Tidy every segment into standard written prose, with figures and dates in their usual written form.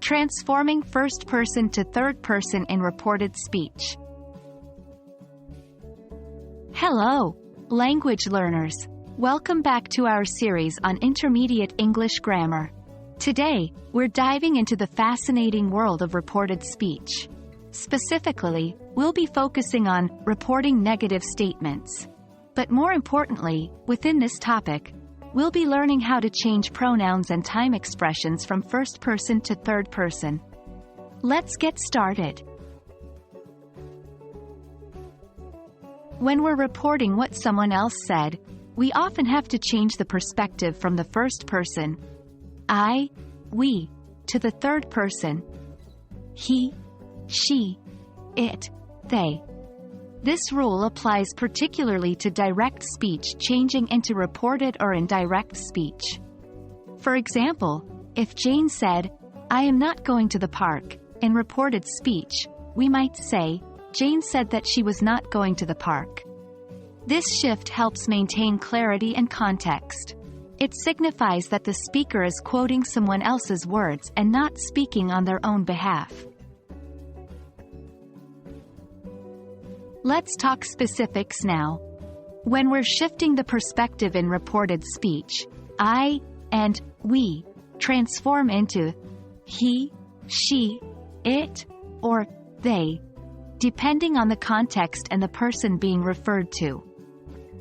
Transforming first person to third person in reported speech. Hello, language learners. Welcome back to our series on intermediate English grammar. Today, we're diving into the fascinating world of reported speech. Specifically, we'll be focusing on reporting negative statements. But more importantly, within this topic, we'll be learning how to change pronouns and time expressions from first person to third person. Let's get started. When we're reporting what someone else said, we often have to change the perspective from the first person, I, we, to the third person, he, she, it, they. This rule applies particularly to direct speech changing into reported or indirect speech. For example, if Jane said, I am not going to the park, in reported speech, we might say, Jane said that she was not going to the park. This shift helps maintain clarity and context. It signifies that the speaker is quoting someone else's words and not speaking on their own behalf. Let's talk specifics now. When we're shifting the perspective in reported speech, I and we transform into he, she, it, or they, depending on the context and the person being referred to.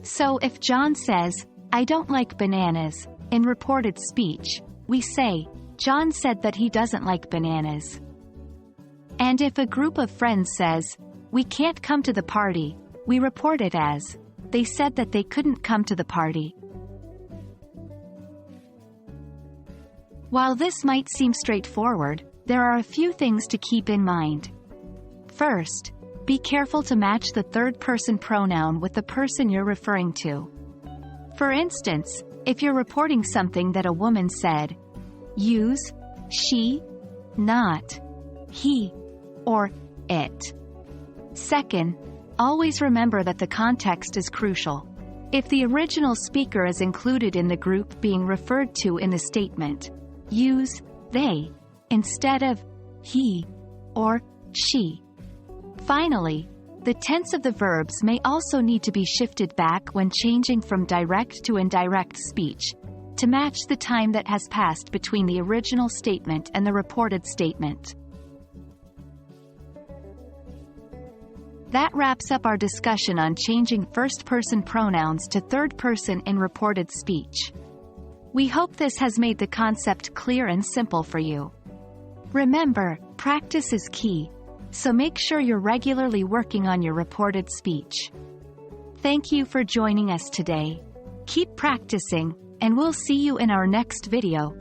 So if John says, I don't like bananas, in reported speech, we say, John said that he doesn't like bananas. And if a group of friends says, we can't come to the party, we report it as, they said that they couldn't come to the party. While this might seem straightforward, there are a few things to keep in mind. First, be careful to match the third-person pronoun with the person you're referring to. For instance, if you're reporting something that a woman said, use she, not he, or it. Second, always remember that the context is crucial. If the original speaker is included in the group being referred to in the statement, use they instead of he or she. Finally, the tense of the verbs may also need to be shifted back when changing from direct to indirect speech, to match the time that has passed between the original statement and the reported statement. That wraps up our discussion on changing first-person pronouns to third-person in reported speech. We hope this has made the concept clear and simple for you. Remember, practice is key, so make sure you're regularly working on your reported speech. Thank you for joining us today. Keep practicing, and we'll see you in our next video.